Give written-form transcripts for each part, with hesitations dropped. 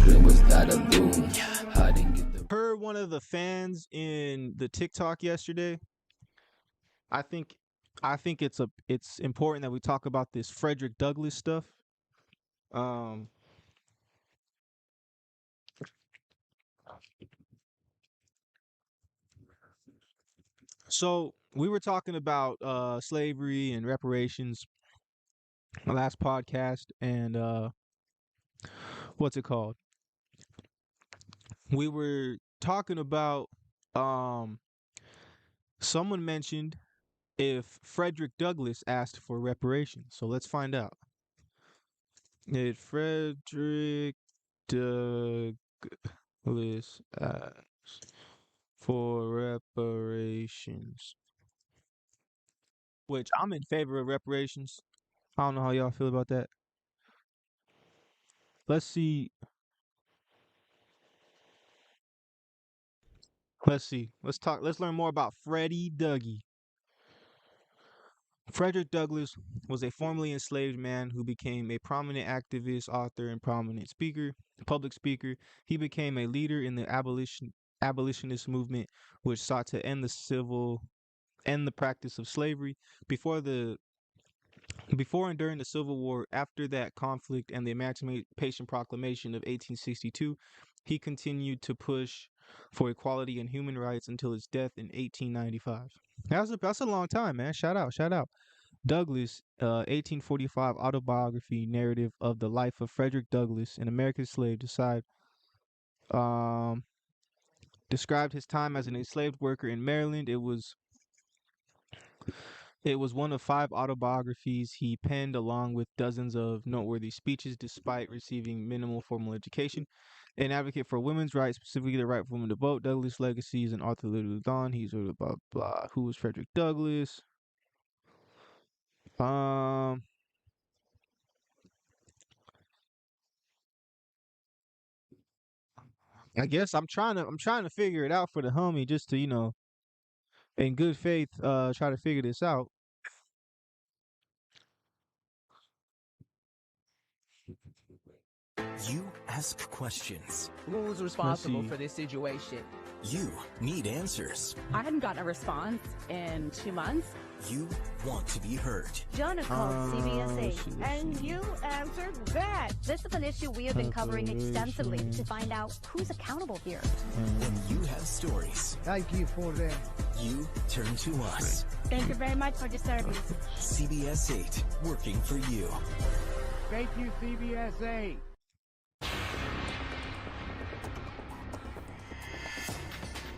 Then was that a boom? I didn't get the Heard one of the fans in the TikTok yesterday. I think it's important that we talk about this Fredrick Douglas stuff. Um so we were talking about slavery and reparations the last podcast, and what's it called? We were talking about um someone mentioned if Frederick Douglass asked for reparations. So let's find out. Did Frederick Douglass ask for reparations? Which I'm in favor of reparations. I don't know how y'all feel about that. Let's see. Let's see. Let's talk. Let's learn more about Freddie Dougie. Frederick Douglass was a formerly enslaved man who became a prominent activist, author, and prominent public speaker. He became a leader in the abolitionist movement, which sought to end the practice of slavery. Before and during the Civil War, after that conflict and the Emancipation Proclamation of 1862, he continued to push for equality and human rights until his death in 1895. That's a long time, man. Shout out. Douglas, 1845 autobiography narrative of the life of Frederick Douglass, an American slave, um, described his time as an enslaved worker in Maryland. It was one of 5 autobiographies he penned, along with dozens of noteworthy speeches, despite receiving minimal formal education. An advocate for women's rights, specifically the right for women to vote, Douglas' legacy is an author literally gone. He's sort of blah blah. Who was Frederick Douglass? Um, I guess I'm trying to figure it out for the homie, just to in good faith, try to figure this out. You ask questions. Who's Let's responsible see. for this situation? You need answers. I hadn't gotten a response in 2 months. You want to be heard. Jonah called CBS 8, let's see. and you answered that. This is an issue we have been covering extensively Reparations. to find out who's accountable here. When you have stories, Thank you for that. you turn to us. Thank you very much for the service. CBS 8, working for you. Thank you, CBS 8.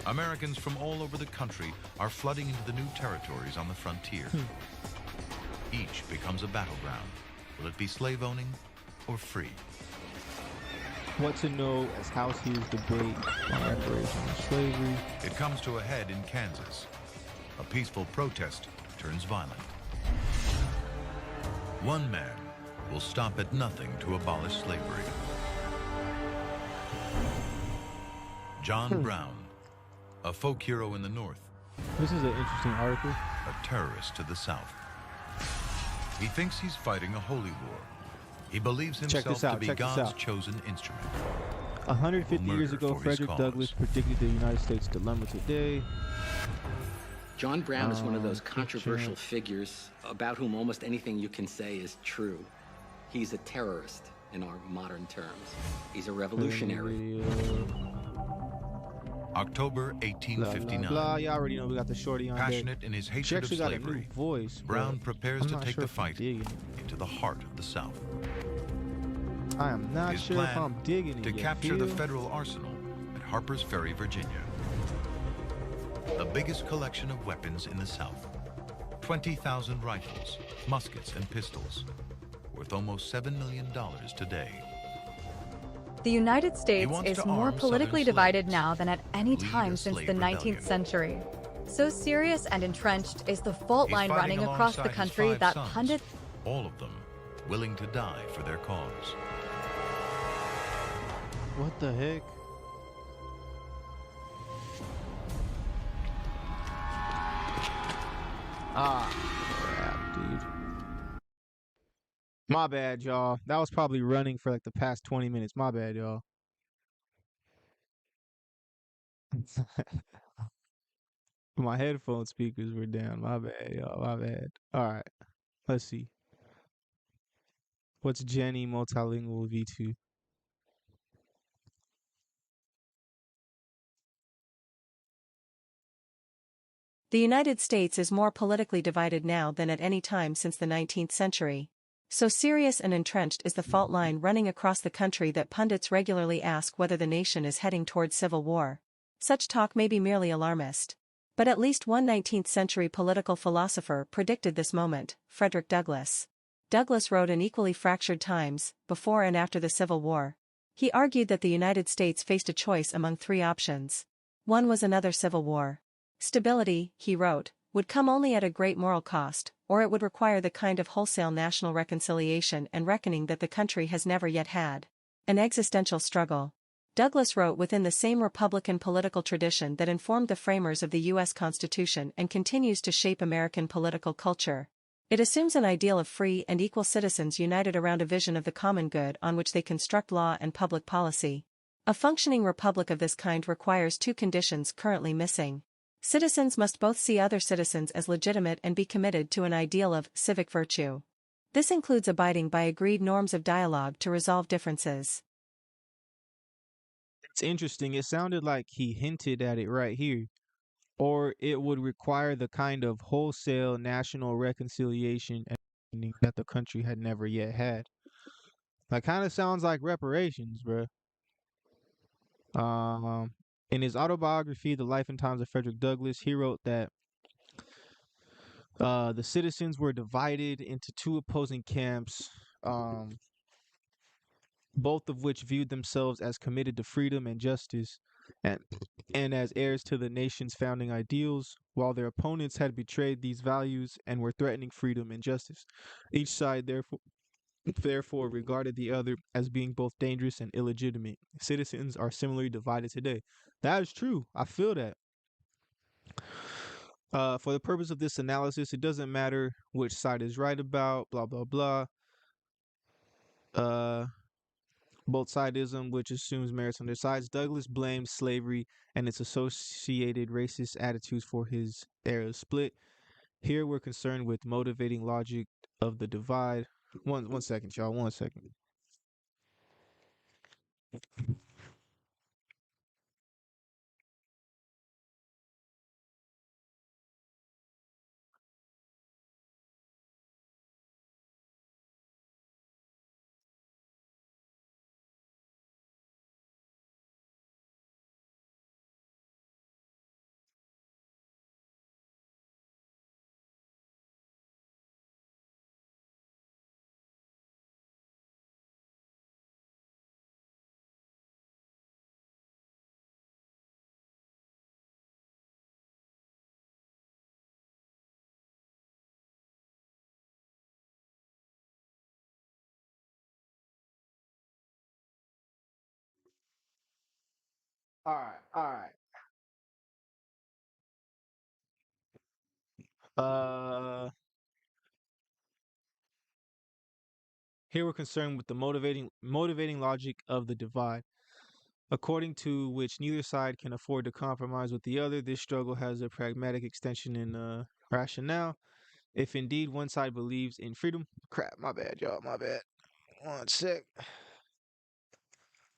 Americans from all over the country are flooding into the new territories on the frontier. Each becomes a battleground. Will it be slave owning or free? What to know as House hears debate on reparations and slavery. It comes to a head in Kansas. A peaceful protest turns violent. One man will stop at nothing to abolish slavery. John Brown, a folk hero in the North, This is an interesting article. a terrorist to the South. He thinks he's fighting a holy war. He believes Check himself this out, to be check this God's out. chosen instrument. 150 years Murder ago, for his Frederick cause. Douglass predicted the United States dilemma today. John Brown is one of those Picture. controversial figures about whom almost anything you can say is true. He's a terrorist in our modern terms. He's a revolutionary. October Blah, 1859. blah, blah. You already know we got the shorty on deck. Passionate in his She hatred of actually got a new slavery, voice. Brown but prepares I'm to not take sure the if I'm fight digging it. into the heart of the South. I am not His sure if plan I'm digging it to yet, capture the Phil. federal arsenal at Harper's Ferry, Virginia. The biggest collection of weapons in the South. 20,000 rifles, muskets, and pistols, worth almost $7 million today. The United States wants is to more arm politically Southern divided slaves, now than at any lead a time since slave the rebellion. 19th century. So serious and entrenched is the fault He's line fighting running across the alongside his country 5 that sons, pundits all of them willing to die for their cause. What the heck? Ah, crap, dude. My bad, y'all. That was probably running for like the past 20 minutes. My bad, y'all. My headphone speakers were down. My bad, y'all. My bad. All right. Let's see. What's Jenny multilingual V2? The United States is more politically divided now than at any time since the 19th century. So serious and entrenched is the fault line running across the country that pundits regularly ask whether the nation is heading towards civil war. Such talk may be merely alarmist. But at least one 19th century political philosopher predicted this moment, Fredrick Douglas. Douglas wrote in equally fractured times, before and after the Civil War. He argued that the United States faced a choice among three options. One was another civil war. Stability, he wrote, would come only at a great moral cost, or it would require the kind of wholesale national reconciliation and reckoning that the country has never yet had. An existential struggle. Douglas wrote within the same Republican political tradition that informed the framers of the U.S. Constitution and continues to shape American political culture. It assumes an ideal of free and equal citizens united around a vision of the common good on which they construct law and public policy. A functioning republic of this kind requires two conditions currently missing. Citizens must both see other citizens as legitimate and be committed to an ideal of civic virtue. This includes abiding by agreed norms of dialogue to resolve differences. It's interesting. It sounded like he hinted at it right here. Or it would require the kind of wholesale national reconciliation and that the country had never yet had. That kind of sounds like reparations, bruh. Um, in his autobiography, The Life and Times of Frederick Douglass, he wrote that the citizens were divided into two opposing camps, um, both of which viewed themselves as committed to freedom and justice, and and as heirs to the nation's founding ideals, while their opponents had betrayed these values and were threatening freedom and justice. Each side, therefore regarded the other as being both dangerous and illegitimate. Citizens are similarly divided today. That is true. I feel that. For the purpose of this analysis, it doesn't matter which side is right about, blah, blah, blah. Uh, Both sidism, which assumes merits on their sides. Douglas blames slavery and its associated racist attitudes for his era's split. Here we're concerned with motivating logic of the divide. One second, y'all. 1 second. All right, all right. Uh, Here we're concerned with the motivating logic of the divide, according to which neither side can afford to compromise with the other. This struggle has a pragmatic extension in rationale. If indeed one side believes in freedom, crap, my bad, y'all, my bad. 1 sec.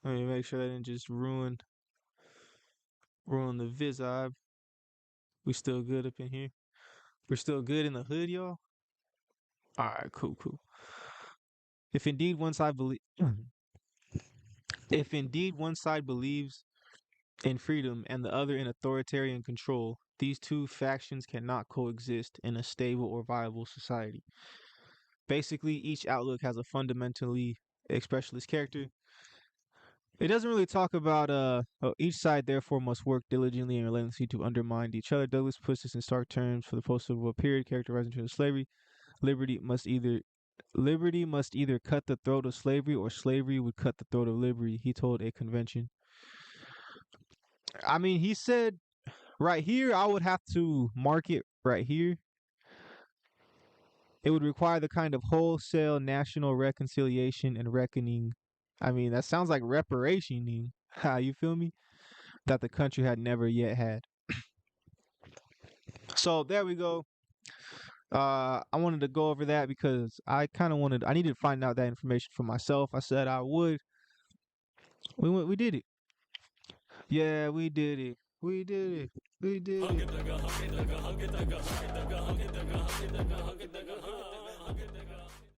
Let me make sure I didn't just ruin the vibe. We still good up in here. We're still good in the hood, y'all. All right, cool, cool. If indeed one side if indeed one side believes in freedom and the other in authoritarian control, these two factions cannot coexist in a stable or viable society. Basically, each outlook has a fundamentally expressionist character. It doesn't really talk about each side therefore must work diligently and relentlessly to undermine each other. Douglas puts this in stark terms for the post-civil war period characterizing to slavery. Liberty must either cut the throat of slavery or slavery would cut the throat of liberty, he told a convention. I mean, he said right here, I would have to mark it right here. It would require the kind of wholesale national reconciliation and reckoning. I mean, that sounds like reparationing. You feel me? that the country had never yet had. So there we go. I wanted to go over that because I needed to find out that information for myself. I said I would. We did it. Yeah, we did it. We did it. We did it.